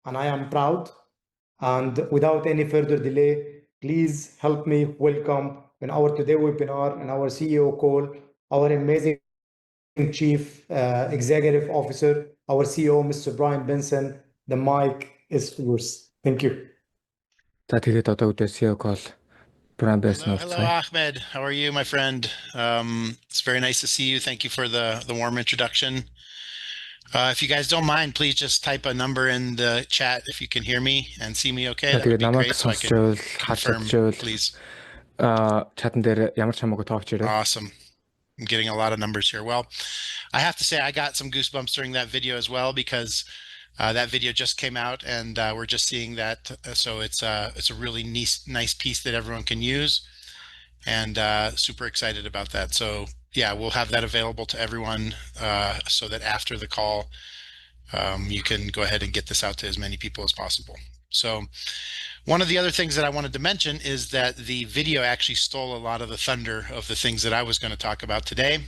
and I am proud. And without any further delay, please help me welcome in our today webinar and our CEO call, our amazing Chief Executive Officer, our CEO, Mr. Bryan Benson. The mic is yours. Thank you. За тэгээд одоо үдээ CEO call Bryan Benson Hello, Ahmed. How are you, my friend? It's very nice to see you. Thank you for the warm introduction. If you guys don't mind, please just type a number in the chat if you can hear me and see me okay. That would be great, so I can confirm, please. Чатан дээр ямар ч хамаагүй тоогч ирээ. Awesome. I'm getting a lot of numbers here. Well, I have to say I got some goosebumps during that video as well, because that video just came out and we're just seeing that. So it's a really nice piece that everyone can use, and super excited about that. So yeah, we'll have that available to everyone so that after the call, you can go ahead and get this out to as many people as possible. So one of the other things that I wanted to mention is that the video actually stole a lot of the thunder of the things that I was going to talk about today.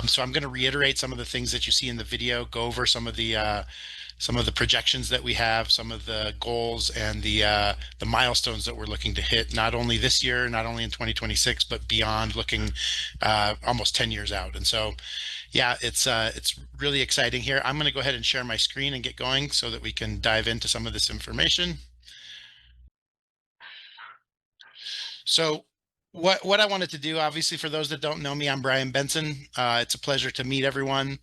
So I'm going to reiterate some of the things that you see in the video, go over some of the projections that we have, some of the goals and the milestones that we're looking to hit, not only this year, not only in 2026, but beyond, looking almost 10 years out. And so, yeah, it's really exciting here. I'm going to go ahead and share my screen and get going so that we can dive into some of this information. So what I wanted to do, obviously, for those that don't know me, I'm Bryan Benson. It's a pleasure to meet everyone.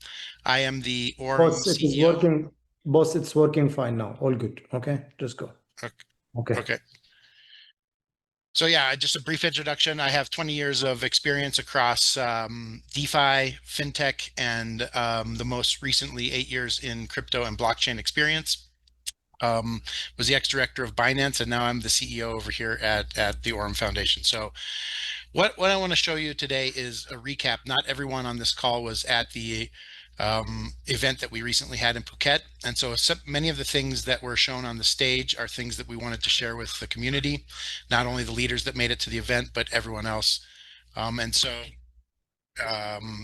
I am the AURUM CEO. Boss, it's working fine now. All good. Okay, just go. Okay. So yeah, just a brief introduction. I have 20 years of experience across DeFi, FinTech, and the most recently 8 years in crypto and blockchain experience. Was the ex-director of Binance, and now I'm the CEO over here at the AURUM Foundation. So what I want to show you today is a recap. Not everyone on this call was at the event that we recently had in Phuket. And so many of the things that were shown on the stage are things that we wanted to share with the community, not only the leaders that made it to the event, but everyone else.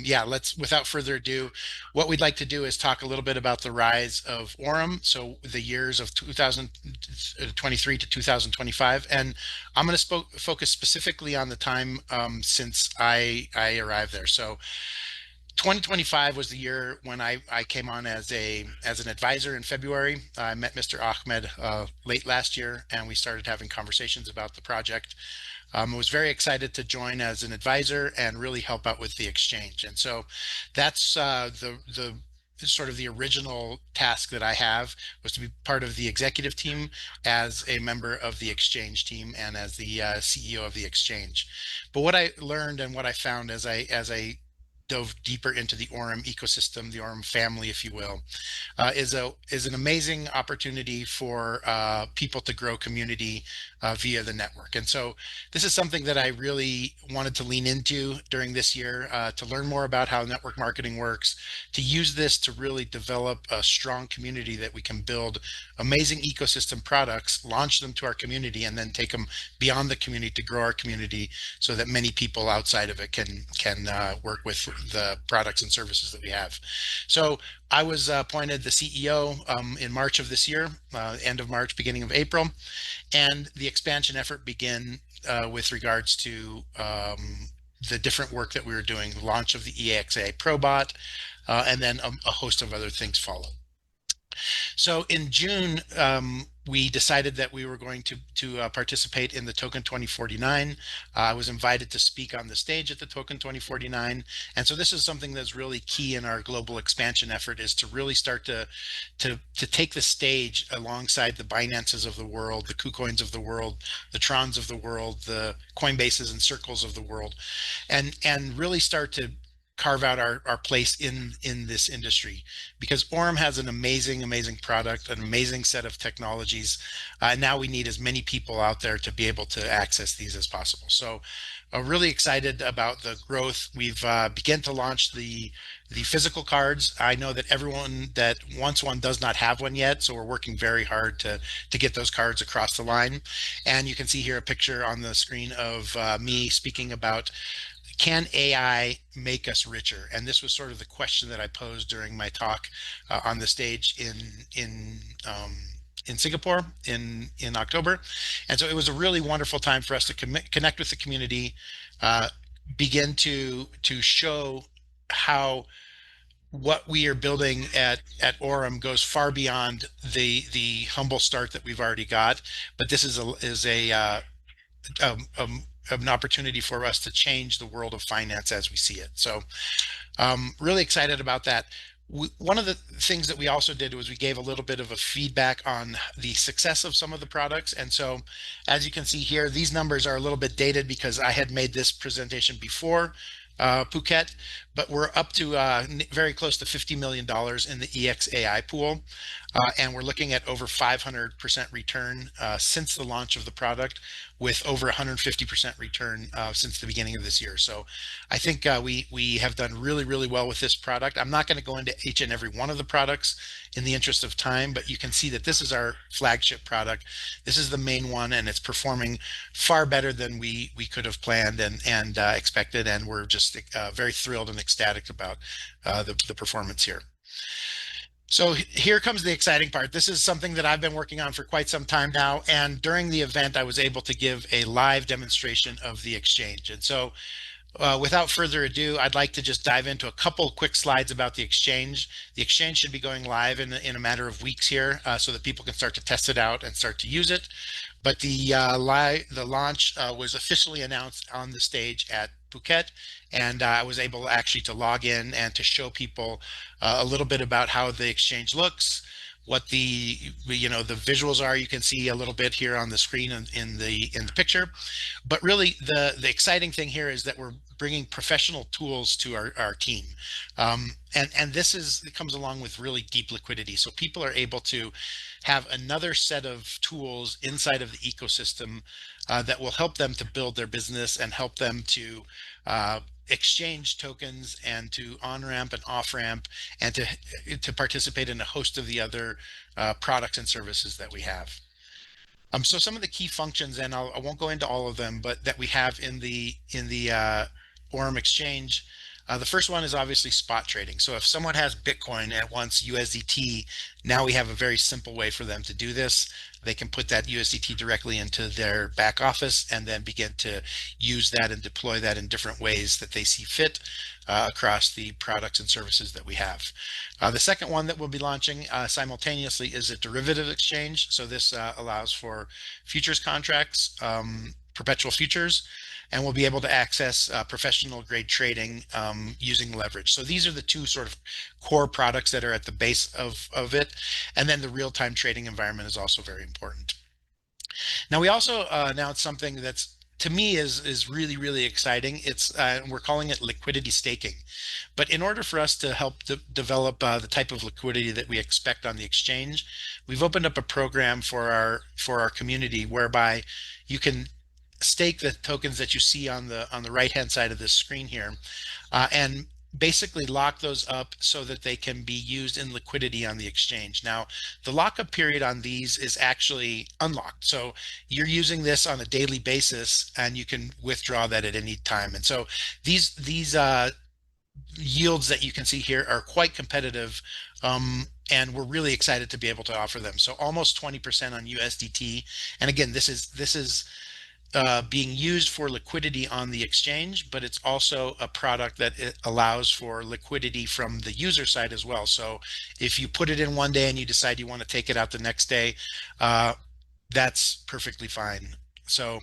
Yeah, without further ado, what we'd like to do is talk a little bit about the rise of AURUM, so the years of 2023 to 2025, and I'm going to focus specifically on the time since I arrived there. So 2025 was the year when I came on as an advisor in February. I met Mr. Ahmed late last year, and we started having conversations about the project. I was very excited to join as an advisor and really help out with the exchange. And so that's the sort of the original task that I have, was to be part of the executive team as a member of the exchange team and as the CEO of the exchange. But what I learned and what I found as I dove deeper into the AURUM ecosystem, the AURUM family, if you will, is an amazing opportunity for people to grow community via the network. And so this is something that I really wanted to lean into during this year, to learn more about how network marketing works, to use this to really develop a strong community that we can build amazing ecosystem products, launch them to our community, and then take them beyond the community to grow our community so that many people outside of it can work with the products and services that we have. So I was appointed the CEO in March of this year, end of March, beginning of April, and the expansion effort began with regards to the different work that we were doing, the launch of the EXA ProBot, and then a host of other things followed. So in June, we decided that we were going to participate in the Token 2049. I was invited to speak on the stage at the Token 2049. And so this is something that's really key in our global expansion effort, is to really start to take the stage alongside the Binances of the world, the KuCoins of the world, the Trons of the world, the Coinbases and Circles of the world, and really start to carve out our place in this industry, because AURUM has an amazing product, an amazing set of technologies. Now we need as many people out there to be able to access these as possible. So really excited about the growth. We've begun to launch the physical cards. I know that everyone that wants one does not have one yet, so we're working very hard to get those cards across the line. And you can see here a picture on the screen of me speaking about, can AI make us richer? And this was sort of the question that I posed during my talk on the stage in in Singapore in October. And so it was a really wonderful time for us to connect with the community, begin to show how what we are building at AURUM goes far beyond the humble start that we've already got. But this is an opportunity for us to change the world of finance as we see it. So really excited about that. One of the things that we also did was we gave a little bit of a feedback on the success of some of the products. And so as you can see here, these numbers are a little bit dated because I had made this presentation before Phuket, but we're up to very close to $50 million in the EXAI pool. And we're looking at over 500% return since the launch of the product, with over 150% return since the beginning of this year. So I think we have done really, really well with this product. I'm not going to go into each and every one of the products in the interest of time, but you can see that this is our flagship product. This is the main one, and it's performing far better than we could have planned and expected. And we're just very thrilled and ecstatic about the performance here. So here comes the exciting part. This is something that I've been working on for quite some time now. And during the event, I was able to give a live demonstration of the exchange. And so without further ado, I'd like to just dive into a couple quick slides about the exchange. The exchange should be going live in a matter of weeks here so that people can start to test it out and start to use it. But the launch was officially announced on the stage at Phuket, and I was able actually to log in and to show people a little bit about how the exchange looks, what the visuals are. You can see a little bit here on the screen in the picture, but really the exciting thing here is that we're bringing professional tools to our team, and this comes along with really deep liquidity. So people are able to have another set of tools inside of the ecosystem that will help them to build their business and help them to exchange tokens and to on-ramp and off-ramp and to participate in a host of the other products and services that we have. So some of the key functions, and I won't go into all of them, but that we have in the AURUM exchange. The first one is obviously spot trading. So if someone has Bitcoin and wants USDT, now we have a very simple way for them to do this. They can put that USDT directly into their back office and then begin to use that and deploy that in different ways that they see fit across the products and services that we have. The second one that we'll be launching simultaneously is a derivative exchange. So this allows for futures contracts, perpetual futures, and we'll be able to access professional grade trading using leverage. So these are the two sort of core products that are at the base of it. And then the real-time trading environment is also very important. Now we also announced something that's, to me, is really, really exciting. It's we're calling it liquidity staking. But in order for us to help develop the type of liquidity that we expect on the exchange, we've opened up a program for our community whereby you can stake the tokens that you see on the right hand side of this screen here, and basically lock those up so that they can be used in liquidity on the exchange. Now, the lockup period on these is actually unlocked. So you're using this on a daily basis and you can withdraw that at any time. And so these yields that you can see here are quite competitive, and we're really excited to be able to offer them. So almost 20% on USDT. And again, this is being used for liquidity on the exchange, but it's also a product that it allows for liquidity from the user side as well. So if you put it in one day and you decide you want to take it out the next day, that's perfectly fine. So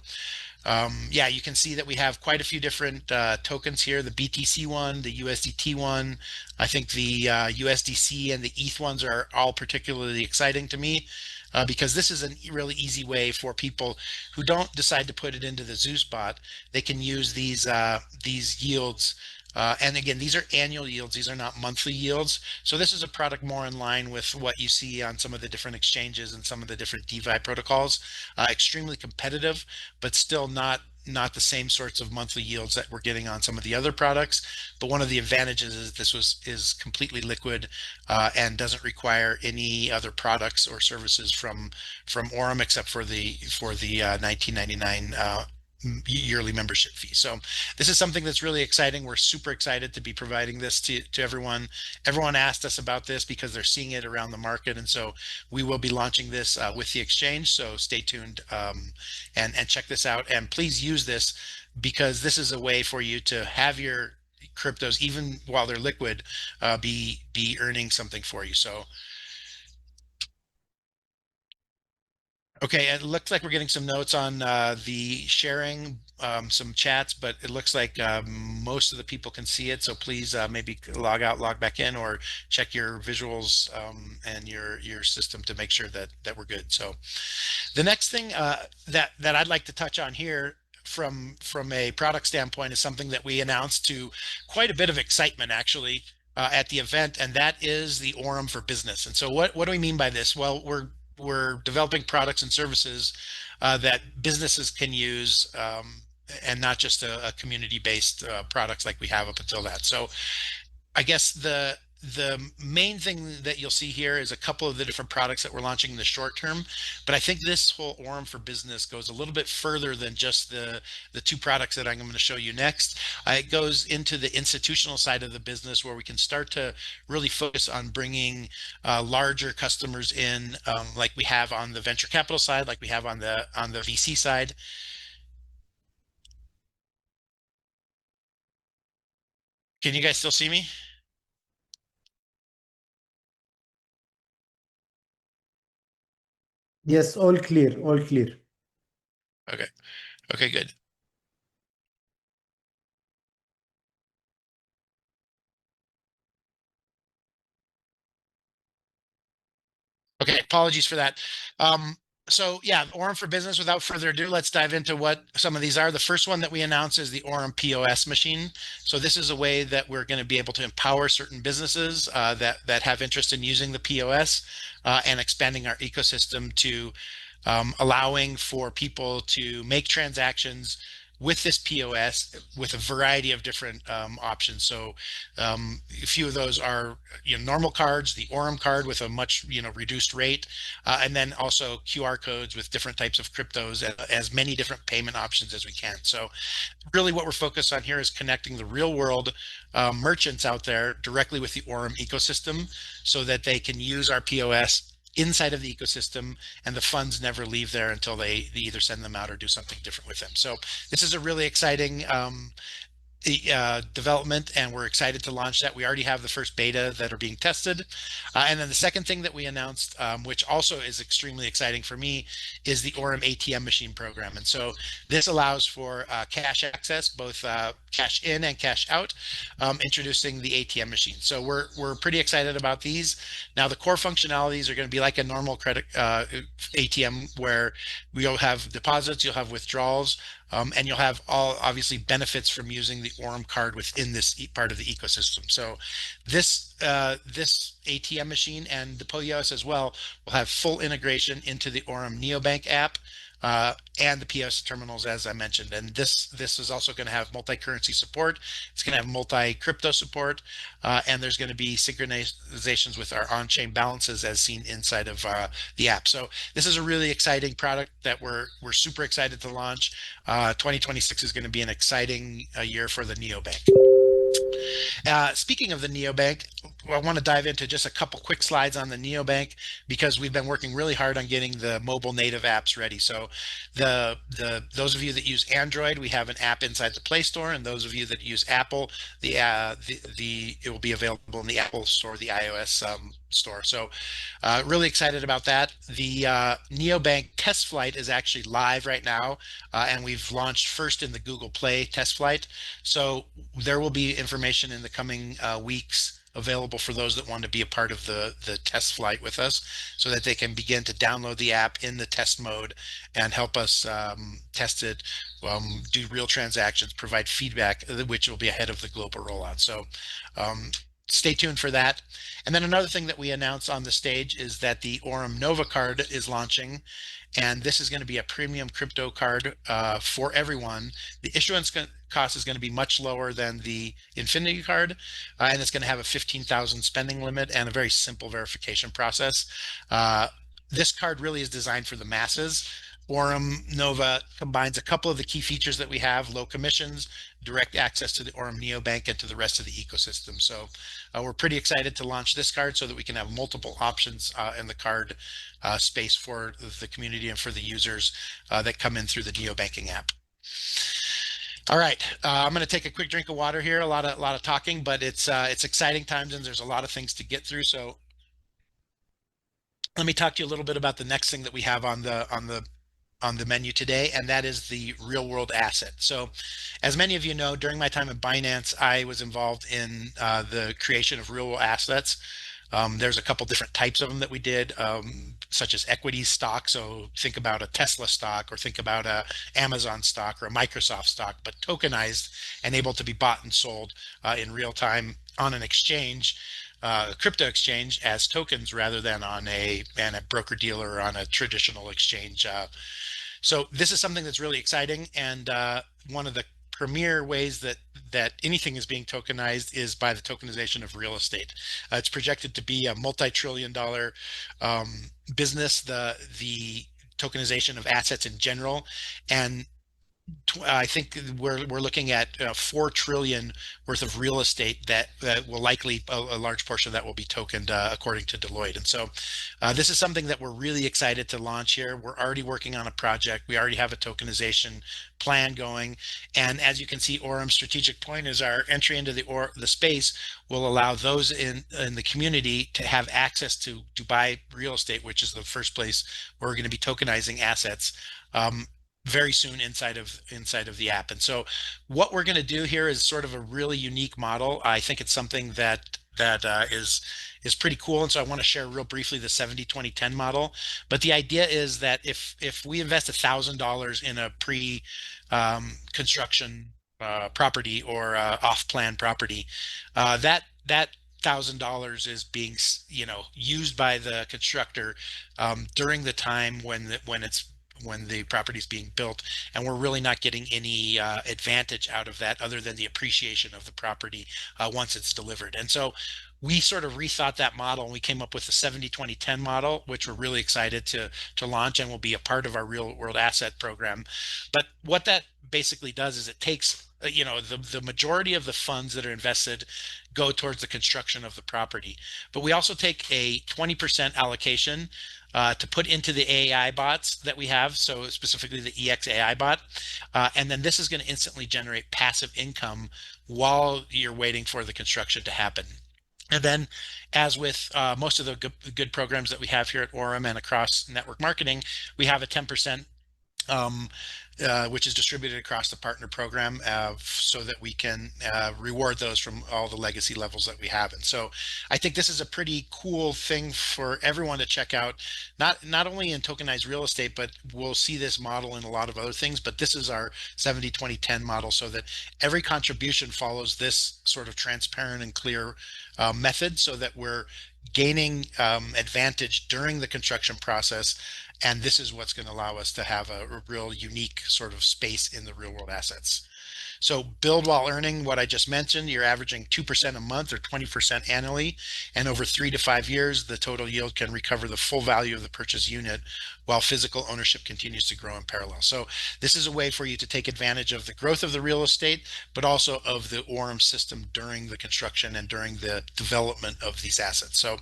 yeah, you can see that we have quite a few different tokens here, the BTC one, the USDT one. I think the USDC and the ETH ones are all particularly exciting to me. Because this is a really easy way for people who don't decide to put it into the Zeus bot. They can use these yields. And again, these are annual yields. These are not monthly yields. So this is a product more in line with what you see on some of the different exchanges and some of the different DeFi protocols. Extremely competitive, but still not the same sorts of monthly yields that we're getting on some of the other products. But one of the advantages is this is completely liquid and doesn't require any other products or services from AURUM except for the $19.99 yearly membership fee. So this is something that's really exciting. We're super excited to be providing this to everyone. Everyone asked us about this because they're seeing it around the market. And so we will be launching this with the exchange. So stay tuned and check this out. And please use this because this is a way for you to have your cryptos, even while they're liquid, be earning something for you. So okay, it looks like we're getting some notes on the sharing, some chats, but it looks like most of the people can see it. So please maybe log out, log back in, or check your visuals and your system to make sure that we're good. So the next thing that I'd like to touch on here from a product standpoint is something that we announced to quite a bit of excitement actually at the event, and that is the AURUM for Business. And so what do we mean by this? Well, we're developing products and services that businesses can use, and not just a community-based products like we have up until that. So I guess the main thing that you'll see here is a couple of the different products that we're launching in the short term, but I think this whole AURUM for Business goes a little bit further than just the two products that I'm going to show you next. It goes into the institutional side of the business where we can start to really focus on bringing larger customers in, like we have on the venture capital side, like we have on the VC side. Can you guys still see me? Yes, all clear, all clear. Okay. Okay, good. Okay, apologies for that. So yeah, AURUM for Business, without further ado, let's dive into what some of these are. The first one that we announced is the AURUM POS machine. So this is a way that we're going to be able to empower certain businesses that have interest in using the POS and expanding our ecosystem to allowing for people to make transactions with this POS with a variety of different options. So a few of those are normal cards, the AURUM card with a much reduced rate, and then also QR codes with different types of cryptos, as many different payment options as we can. So really what we're focused on here is connecting the real world merchants out there directly with the AURUM ecosystem so that they can use our POS inside of the ecosystem, and the funds never leave there until they either send them out or do something different with them. So this is a really exciting development, and we're excited to launch that. We already have the first beta that are being tested. And then the second thing that we announced, which also is extremely exciting for me, is the AURUM ATM machine program. And so this allows for cash access, both cash in and cash out, introducing the ATM machine. So we're pretty excited about these. Now the core functionalities are going to be like a normal credit ATM, where we'll have deposits, you'll have withdrawals, and you'll have all obviously benefits from using the AURUM card within this part of the ecosystem. So this ATM machine and the POS as well will have full integration into the AURUM Neobank app and the POS terminals, as I mentioned. And this is also going to have multi-currency support. It's going to have multi-crypto support, and there's going to be synchronizations with our on-chain balances as seen inside of the app. So this is a really exciting product that we're super excited to launch. 2026 is going to be an exciting year for the neobank. Speaking of the neobank, I want to dive into just a couple quick slides on the neobank because we've been working really hard on getting the mobile native apps ready. So those of you that use Android, we have an app inside the Play Store, and those of you that use Apple, it will be available in the Apple Store, the iOS store. So really excited about that. The neobank test flight is actually live right now, and we've launched first in the Google Play test flight. So there will be information in the coming weeks available for those that want to be a part of the test flight with us, so that they can begin to download the app in the test mode and help us test it, do real transactions, provide feedback, which will be ahead of the global rollout. So stay tuned for that. And then another thing that we announced on the stage is that the AURUM Nova card is launching, and this is going to be a premium crypto card for everyone. The issuance cost is going to be much lower than the Infinity card, and it's going to have a 15,000 spending limit and a very simple verification process. This card really is designed for the masses. Aurum Nova combines a couple of the key features that we have: low commissions, direct access to the Aurum neobank, and to the rest of the ecosystem. So we're pretty excited to launch this card so that we can have multiple options in the card space for the community and for the users that come in through the neobanking app. All right, I'm going to take a quick drink of water here. A lot of talking, but it's exciting times and there's a lot of things to get through. So let me talk to you a little bit about the next thing that we have on the menu today, and that is the real world asset. So as many of you know, during my time at Binance, I was involved in the creation of real world assets. There's a couple different types of them that we did, such as equity stock. So think about a Tesla stock, or think about a Amazon stock or a Microsoft stock, but tokenized and able to be bought and sold in real time on an exchange, crypto exchange, as tokens, rather than on a broker dealer or on a traditional exchange. So this is something that's really exciting, and one of the premier ways that anything is being tokenized is by the tokenization of real estate. It's projected to be a multi-trillion-dollar business, the tokenization of assets in general, and I think we're looking at 4 trillion worth of real estate that will likely, a large portion of that will be tokened, according to Deloitte. And so this is something that we're really excited to launch here. We're already working on a project. We already have a tokenization plan going. And as you can see, Aurum's strategic point is our entry into the space will allow those in the community to have access to buy real estate, which is the first place where we're going to be tokenizing assets very soon inside of the app. And so what we're going to do here is sort of a really unique model. I think it's something that is pretty cool. And so I want to share real briefly the 70-20-10 model. But the idea is that if we invest $1,000 in a construction property or off-plan property, that $1,000 is being used by the constructor during the time when the property is being built, and we're really not getting any advantage out of that other than the appreciation of the property once it's delivered. And so we sort of rethought that model, and we came up with the 70-20-10 model, which we're really excited to launch and will be a part of our real world asset program. But what that basically does is it takes the majority of the funds that are invested go towards the construction of the property, but we also take a 20% allocation to put into the AI bots that we have, so specifically the EX AI bot, and then this is going to instantly generate passive income while you're waiting for the construction to happen. And then, as with most of the good programs that we have here at Aurum and across network marketing, we have a 10% which is distributed across the partner program, so that we can reward those from all the legacy levels that we have. And so I think this is a pretty cool thing for everyone to check out, not only in tokenized real estate, but we'll see this model in a lot of other things. But this is our 70-20-10 model, so that every contribution follows this sort of transparent and clear method, so that we're gaining advantage during the construction process. And this is what's going to allow us to have a real unique sort of space in the real world assets. So build while earning, what I just mentioned, you're averaging 2% a month or 20% annually. And over 3 to 5 years, the total yield can recover the full value of the purchase unit while physical ownership continues to grow in parallel. So this is a way for you to take advantage of the growth of the real estate, but also of the Aurum system during the construction and during the development of these assets. So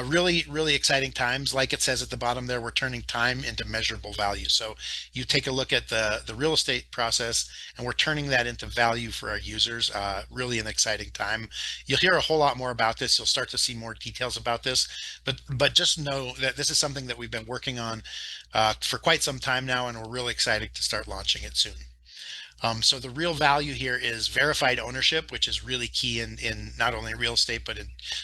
really, really exciting times. Like it says at the bottom there, we're turning time into measurable value. So you take a look at the real estate process, and we're turning that into value for our users. Really an exciting time. You'll hear a whole lot more about this. You'll start to see more details about this, but just know that this is something that we've been working on for quite some time now, and we're really excited to start launching it soon. So the real value here is verified ownership, which is really key in not only real estate, but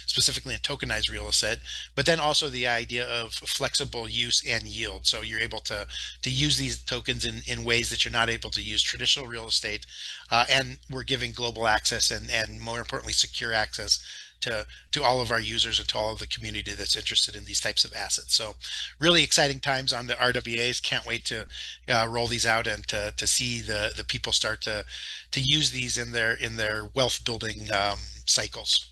specifically in tokenized real estate, but then also the idea of flexible use and yield. So you're able to use these tokens in ways that you're not able to use traditional real estate. And we're giving global access and more importantly, secure access to all of our users and to all of the community that's interested in these types of assets. So really exciting times on the RWAs. Can't wait to roll these out and to see the people start to use these in their wealth building cycles.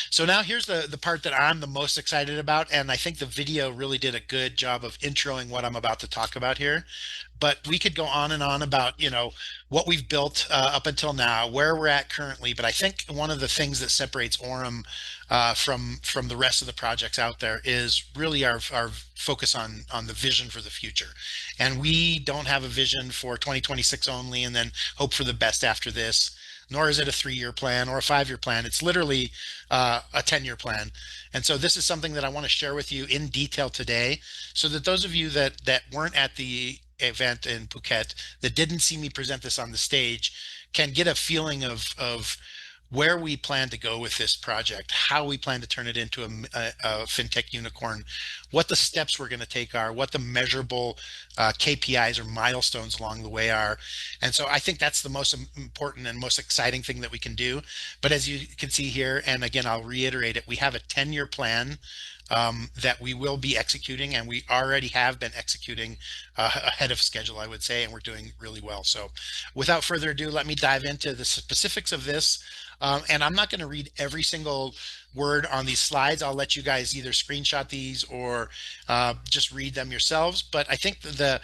So now here's the part that I'm the most excited about, and I think the video really did a good job of introing what I'm about to talk about here. But we could go on and on about, what we've built up until now, where we're at currently. But I think one of the things that separates Aurum from the rest of the projects out there is really our focus on the vision for the future. And we don't have a vision for 2026 only and then hope for the best after this, nor is it a 3-year plan or a 5-year plan. It's literally a 10-year plan. And so this is something that I want to share with you in detail today, so that those of you that weren't at the event in Phuket, that didn't see me present this on the stage, can get a feeling of where we plan to go with this project, how we plan to turn it into a fintech unicorn, what the steps we're going to take are, what the measurable KPIs or milestones along the way are. And so I think that's the most important and most exciting thing that we can do. But as you can see here, and again, I'll reiterate it, we have a 10-year plan that we will be executing, and we already have been executing ahead of schedule, I would say, and we're doing really well. So without further ado, let me dive into the specifics of this. And I'm not going to read every single word on these slides. I'll let you guys either screenshot these or just read them yourselves. But I think the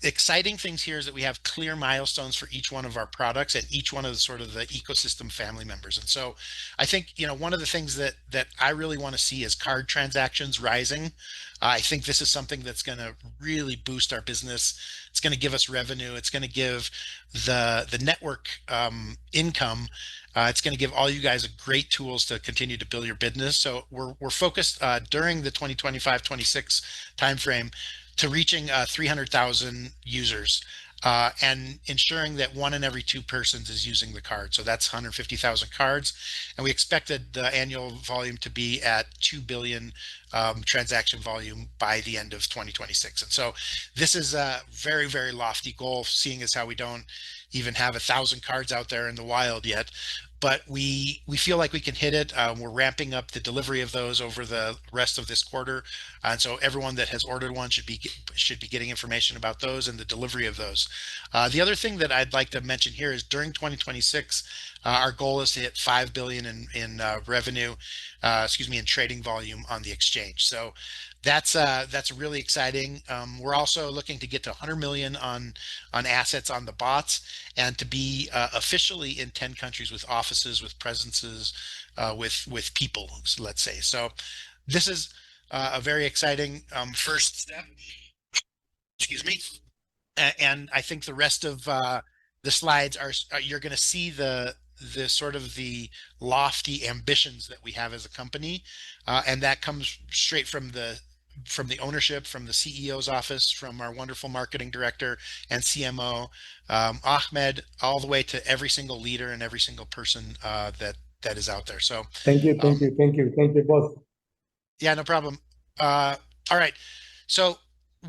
exciting things here is that we have clear milestones for each one of our products and each one of the sort of the ecosystem family members. And so I think, one of the things that I really want to see is card transactions rising. I think this is something that's going to really boost our business. It's going to give us revenue. It's going to give the network income. It's going to give all you guys great tools to continue to build your business. So we're focused during the 2025-26 timeframe to reaching 300,000 users and ensuring that 1 in every 2 persons is using the card. So that's 150,000 cards. And we expected the annual volume to be at 2 billion transaction volume by the end of 2026. And so this is a very, very lofty goal, seeing as how we don't even have 1,000 cards out there in the wild yet. But we feel like we can hit it. We're ramping up the delivery of those over the rest of this quarter, and so everyone that has ordered one should be getting information about those and the delivery of those. The other thing that I'd like to mention here is during 2026, our goal is to hit 5 billion in revenue, in trading volume on the exchange. So that's really exciting. We're also looking to get to 100 million on assets on the bots, and to be officially in 10 countries with offices, with presences, with people, let's say. So this is a very exciting first step. Excuse me. And I think the rest of the slides are you're going to see the sort of the lofty ambitions that we have as a company, and that comes straight from the ownership, from the CEO's office, from our wonderful marketing director and CMO, Ahmed, all the way to every single leader and every single person that is out there. So thank you, both. Yeah, no problem. All right. So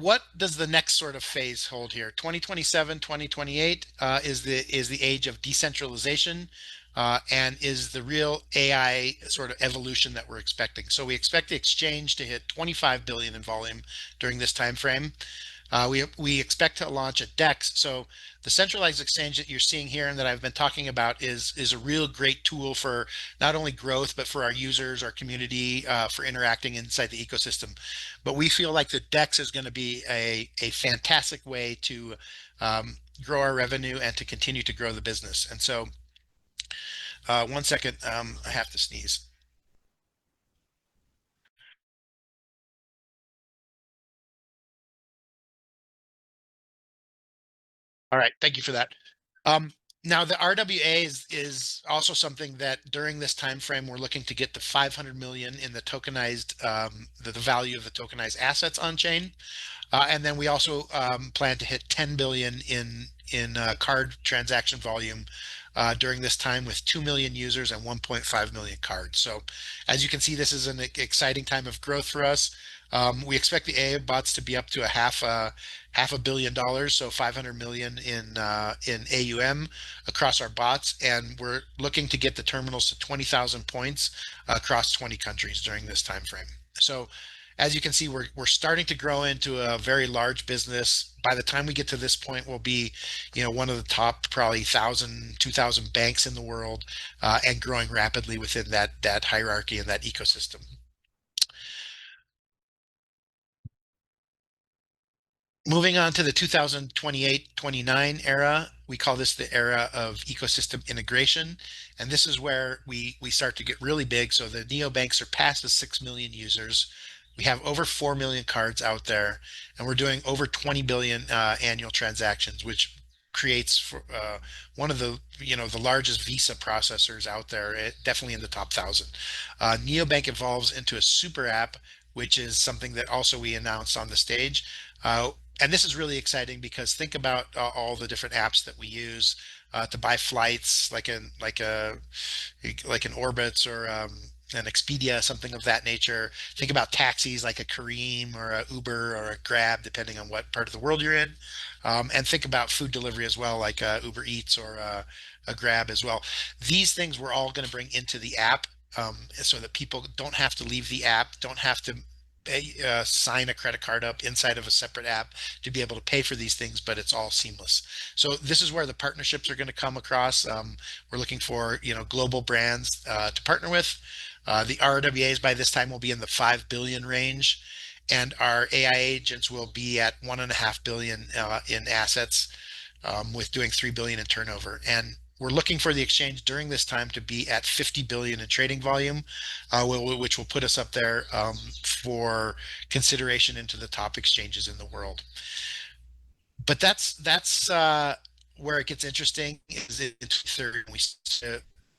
what does the next sort of phase hold here? 2027, 2028 is the age of decentralization, and is the real AI sort of evolution that we're expecting. So we expect the exchange to hit 25 billion in volume during this time frame. We expect to launch a DEX. So the centralized exchange that you're seeing here and that I've been talking about is a real great tool for not only growth, but for our users, our community, for interacting inside the ecosystem. But we feel like the DEX is going to be a fantastic way to grow our revenue and to continue to grow the business. And so 1 second, I have to sneeze. All right, thank you for that. Now the RWA is also something that during this time frame we're looking to get to 500 million in the tokenized the value of the tokenized assets on chain, and then we also plan to hit 10 billion in card transaction volume during this time, with 2 million users and 1.5 million cards. So as you can see, this is an exciting time of growth for us. We expect the AI bots to be up to half a billion dollars, so 500 million in AUM across our bots, and we're looking to get the terminals to 20,000 points across 20 countries during this time frame. So as you can see, we're starting to grow into a very large business. By the time we get to this point, we'll be, one of the top probably 1,000, 2,000 banks in the world, and growing rapidly within that hierarchy and that ecosystem. Moving on to the 2028-29 era, we call this the era of ecosystem integration. And this is where we start to get really big. So the neobanks are past the 6 million users. We have over 4 million cards out there, and we're doing over 20 billion annual transactions, which creates one of the largest Visa processors out there, definitely in the top 1,000. Neobank evolves into a super app, which is something that also we announced on the stage. And this is really exciting because think about all the different apps that we use to buy flights, like an Orbitz or an Expedia, something of that nature. Think about taxis like a Careem or a Uber or a Grab, depending on what part of the world you're in. And think about food delivery as well, like Uber Eats or a Grab as well. These things we're all going to bring into the app, so that people don't have to leave the app, don't have to sign a credit card up inside of a separate app to be able to pay for these things, but it's all seamless. So this is where the partnerships are going to come across. We're looking for global brands to partner with. The RWAs by this time will be in the 5 billion range, and our AI agents will be at 1.5 billion in assets, with doing 3 billion in turnover. And we're looking for the exchange during this time to be at 50 billion in trading volume, which will put us up there for consideration into the top exchanges in the world. But that's where it gets interesting. Is in third we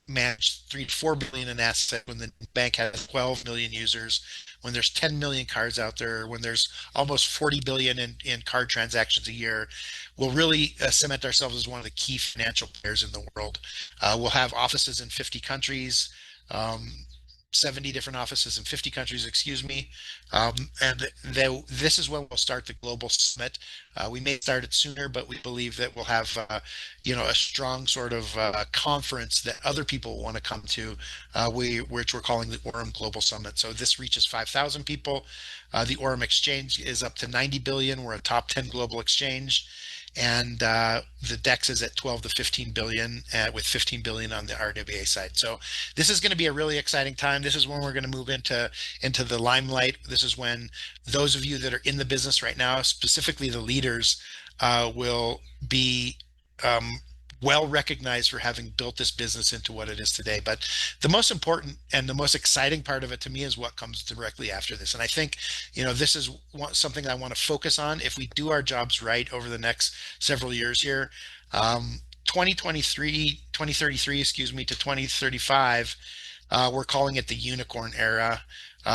manage 3 to 4 billion in assets when the bank has 12 million users, when there's 10 million cards out there, when there's almost 40 billion in card transactions a year. We'll really cement ourselves as one of the key financial players in the world. We'll have offices in 50 countries, 70 different offices in 50 countries, excuse me. And this is when we'll start the global summit. We may start it sooner, but we believe that we'll have a strong sort of conference that other people want to come to, which we're calling the AURUM Global Summit. So this reaches 5,000 people. The AURUM exchange is up to 90 billion. We're a top 10 global exchange. And the DEX is at 12 to 15 billion, with 15 billion on the RWA side. So this is going to be a really exciting time. This is when we're going to move into the limelight. This is when those of you that are in the business right now, specifically the leaders, will be well recognized for having built this business into what it is today. But the most important and the most exciting part of it to me is what comes directly after this. And I think, this is something I want to focus on. If we do our jobs right over the next several years here, 2033, excuse me, to 2035, we're calling it the unicorn era.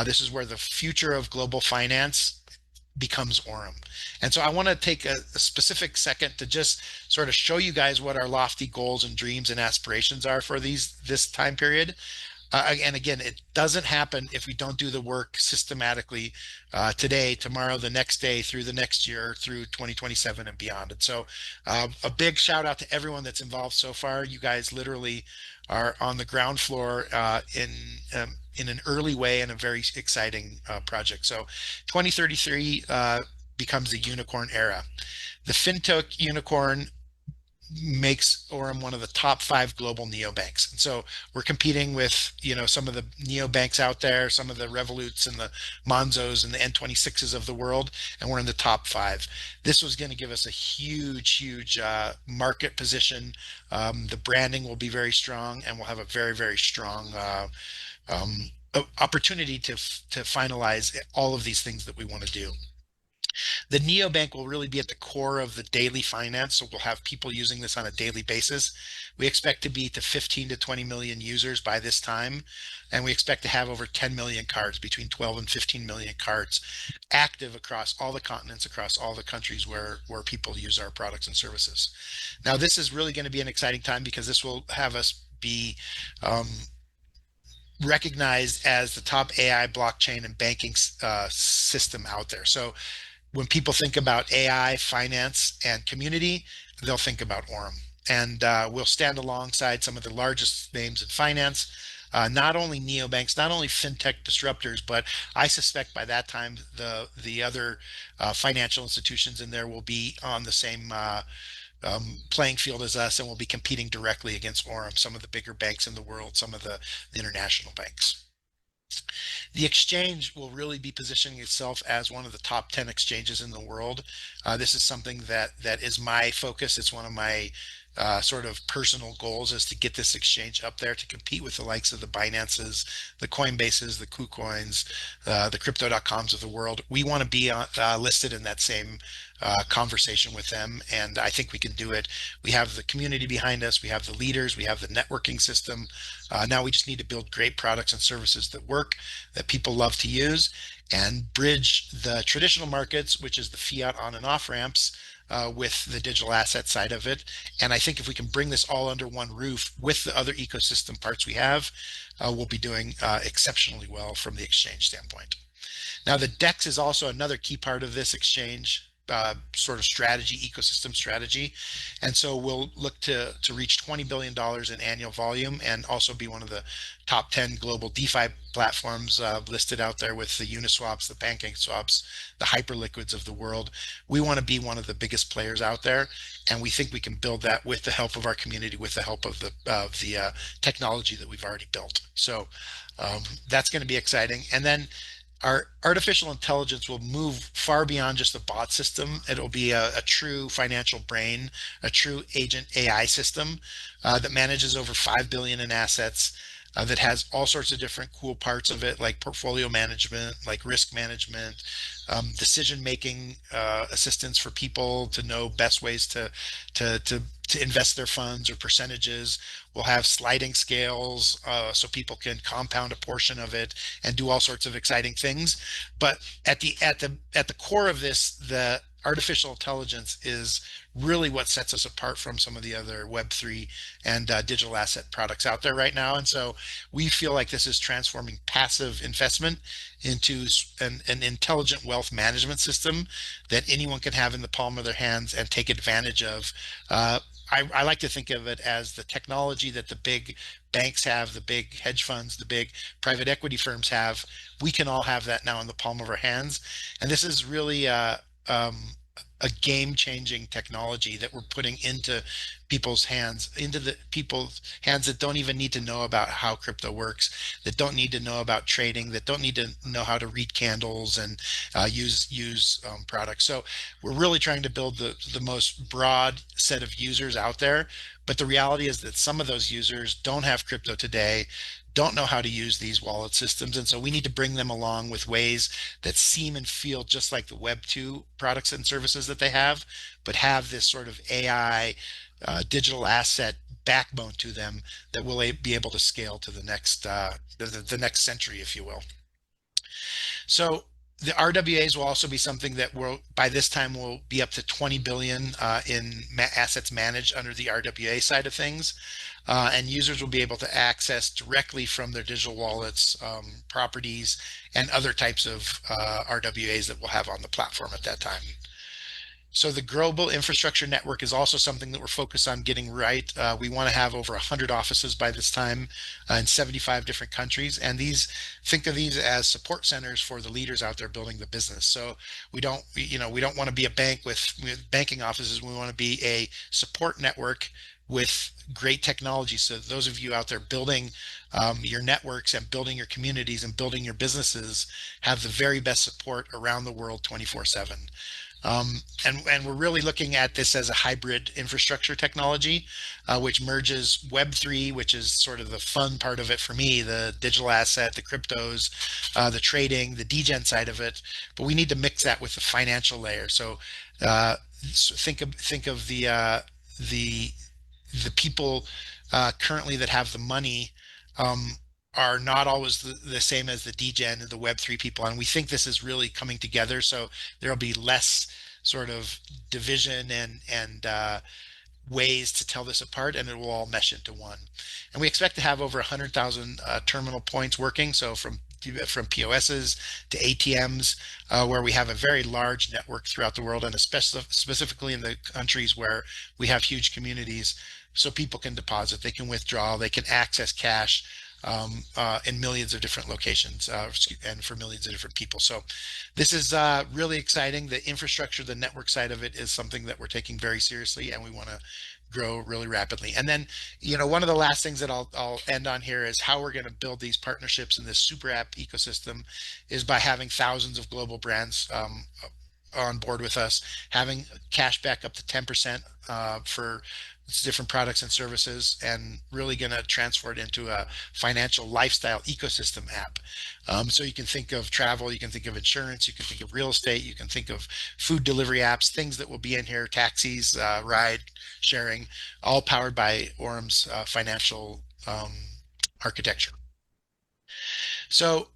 This is where the future of global finance becomes AURUM. And so I want to take a specific second to just sort of show you guys what our lofty goals and dreams and aspirations are for this time period. And again, it doesn't happen if we don't do the work systematically, today, tomorrow, the next day, through the next year, through 2027 and beyond. And so a big shout out to everyone that's involved so far. You guys literally are on the ground floor in an early way and a very exciting project. So 2033 becomes the unicorn era. The FinTech unicorn makes AURUM one of the top 5 global neobanks. And so we're competing with, some of the neobanks out there, some of the Revoluts and the Monzos and the N26s of the world, and we're in the top 5. This was going to give us a huge market position. The branding will be very strong, and we'll have a very strong opportunity to finalize all of these things that we want to do. The neobank will really be at the core of the daily finance, so we'll have people using this on a daily basis. We expect to be to 15 to 20 million users by this time, and we expect to have over 10 million cards, between 12 and 15 million cards, active across all the continents, across all the countries where people use our products and services. Now, this is really going to be an exciting time because this will have us be recognized as the top AI, blockchain, and banking system out there. So when people think about AI, finance, and community, they'll think about AURUM. And we'll stand alongside some of the largest names in finance, not only neobanks, not only fintech disruptors, but I suspect by that time the other financial institutions in there will be on the same playing field as us, and will be competing directly against AURUM, some of the bigger banks in the world, some of the international banks. The exchange will really be positioning itself as one of the top 10 exchanges in the world. This is something that is my focus. It's one of my sort of personal goals, is to get this exchange up there to compete with the likes of the Binances, the Coinbases, the KuCoins, the Crypto.coms of the world. We want to be listed in that same conversation with them, and I think we can do it. We have the community behind us, we have the leaders, we have the networking system. Now we just need to build great products and services that work, that people love to use, and bridge the traditional markets, which is the fiat on and off ramps, with the digital asset side of it. And I think if we can bring this all under one roof with the other ecosystem parts we have, we'll be doing exceptionally well from the exchange standpoint. Now, the DEX is also another key part of this exchange sort of strategy, ecosystem strategy. And so we'll look to reach $20 billion in annual volume, and also be one of the top 10 global DeFi platforms listed out there with the Uniswaps, the PancakeSwaps, the Hyperliquids of the world. We want to be one of the biggest players out there, and we think we can build that with the help of our community, with the help of the technology that we've already built. So that's going to be exciting. And then our artificial intelligence will move far beyond just a bot system. It'll be a true financial brain, a true agent AI system that manages over 5 billion in assets, that has all sorts of different cool parts of it, like portfolio management, like risk management, decision-making assistance for people to know best ways to invest their funds or percentages. We'll have sliding scales so people can compound a portion of it and do all sorts of exciting things. But at the core of this, the artificial intelligence is really what sets us apart from some of the other Web3 and digital asset products out there right now. And so we feel like this is transforming passive investment into an intelligent wealth management system that anyone can have in the palm of their hands and take advantage of. I like to think of it as the technology that the big banks have, the big hedge funds, the big private equity firms have. We can all have that now in the palm of our hands. And this is really a game-changing technology that we're putting into people's hands, that don't even need to know about how crypto works, that don't need to know about trading, that don't need to know how to read candles and use products. So we're really trying to build the most broad set of users out there. But the reality is that some of those users don't have crypto today, don't know how to use these wallet systems. And so we need to bring them along with ways that seem and feel just like the Web 2 products and services that they have, but have this sort of AI digital asset backbone to them that will be able to scale to the next century, if you will. So the RWAs will also be something that by this time will be up to 20 billion in assets managed under the RWA side of things. And users will be able to access directly from their digital wallets, properties, and other types of RWAs that we'll have on the platform at that time. So the global infrastructure network is also something that we're focused on getting right. We want to have over 100 offices by this time in 75 different countries. And think of these as support centers for the leaders out there building the business. So we don't want to be a bank with banking offices. We want to be a support network with great technology. So those of you out there building your networks and building your communities and building your businesses have the very best support around the world 24/7. And we're really looking at this as a hybrid infrastructure technology, which merges Web3, which is sort of the fun part of it for me, the digital asset, the cryptos, the trading, the degen side of it. But we need to mix that with the financial layer. So think of the people currently that have the money are not always the same as the degen and the Web3 people. And we think this is really coming together. So there'll be less sort of division and ways to tell this apart, and it will all mesh into one. And we expect to have over 100,000 terminal points working. So from POSs to ATMs, where we have a very large network throughout the world, and especially specifically in the countries where we have huge communities, so people can deposit, they can withdraw, they can access cash in millions of different locations and for millions of different people. So this is really exciting. The infrastructure, the network side of it is something that we're taking very seriously, and we want to grow really rapidly. And then, one of the last things that I'll end on here is how we're going to build these partnerships in this super app ecosystem is by having thousands of global brands on board with us, having cash back up to 10% for different products and services, and really going to transfer it into a financial lifestyle ecosystem app. So you can think of travel, you can think of insurance, you can think of real estate, you can think of food delivery apps, things that will be in here, taxis, ride sharing, all powered by AURUM's financial architecture. So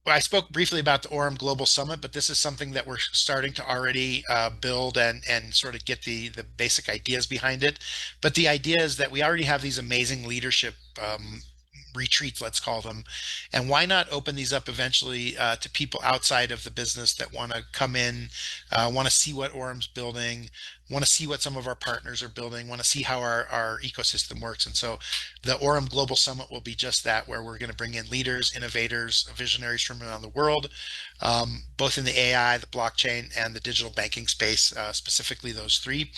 I spoke briefly about the AURUM Global Summit, but this is something that we're starting to already build and sort of get the basic ideas behind it. But the idea is that we already have these amazing leadership retreats, let's call them, and why not open these up eventually to people outside of the business that want to come in, want to see what AURUM's building, want to see what some of our partners are building, want to see how our ecosystem works. And so the AURUM Global Summit will be just that, where we're going to bring in leaders, innovators, visionaries from around the world, both in the AI, the blockchain, and the digital banking space, specifically those three.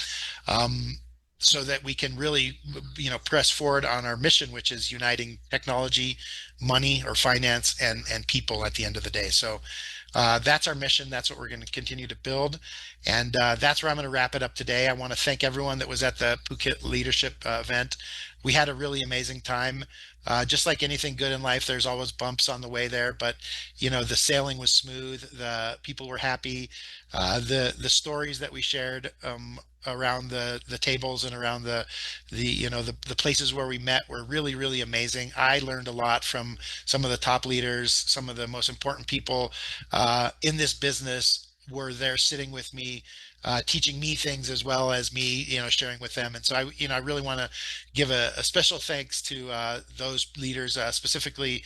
So that we can really, press forward on our mission, which is uniting technology, money or finance, and people at the end of the day. So that's our mission. That's what we're going to continue to build. And that's where I'm going to wrap it up today. I want to thank everyone that was at the Phuket Leadership event. We had a really amazing time. Just like anything good in life, there's always bumps on the way there, but the sailing was smooth. The people were happy. The stories that we shared around the tables and around the places where we met were really, really amazing. I learned a lot from some of the top leaders, some of the most important people in this business were there sitting with me, teaching me things as well as me, sharing with them. And so I really want to give a special thanks to those leaders, specifically,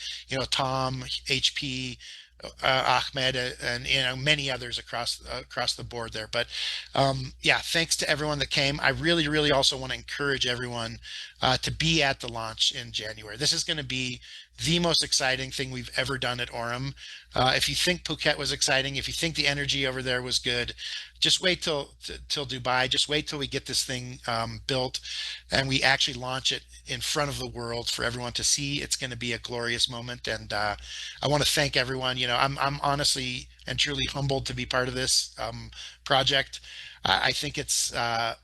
Tom, HP, Ahmed, and many others across the board there. But yeah, thanks to everyone that came. I really, really also want to encourage everyone to be at the launch in January. This is going to be the most exciting thing we've ever done at AURUM. If you think Phuket was exciting, if you think the energy over there was good, just wait till Dubai. Just wait till we get this thing built and we actually launch it in front of the world for everyone to see. It's going to be a glorious moment, and I want to thank everyone. I'm honestly and truly humbled to be part of this project. I think it's a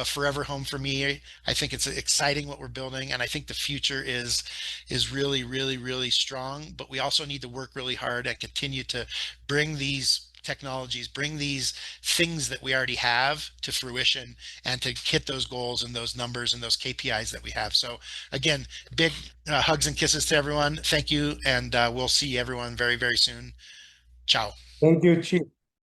forever home for me. I think it's exciting what we're building, and I think the future is really, really, really strong. But we also need to work really hard and continue to bring these technologies, bring these things that we already have to fruition, and to hit those goals and those numbers and those KPIs that we have. So again, big hugs and kisses to everyone. Thank you, and we'll see everyone very, very soon. Ciao. Thank you, Chief.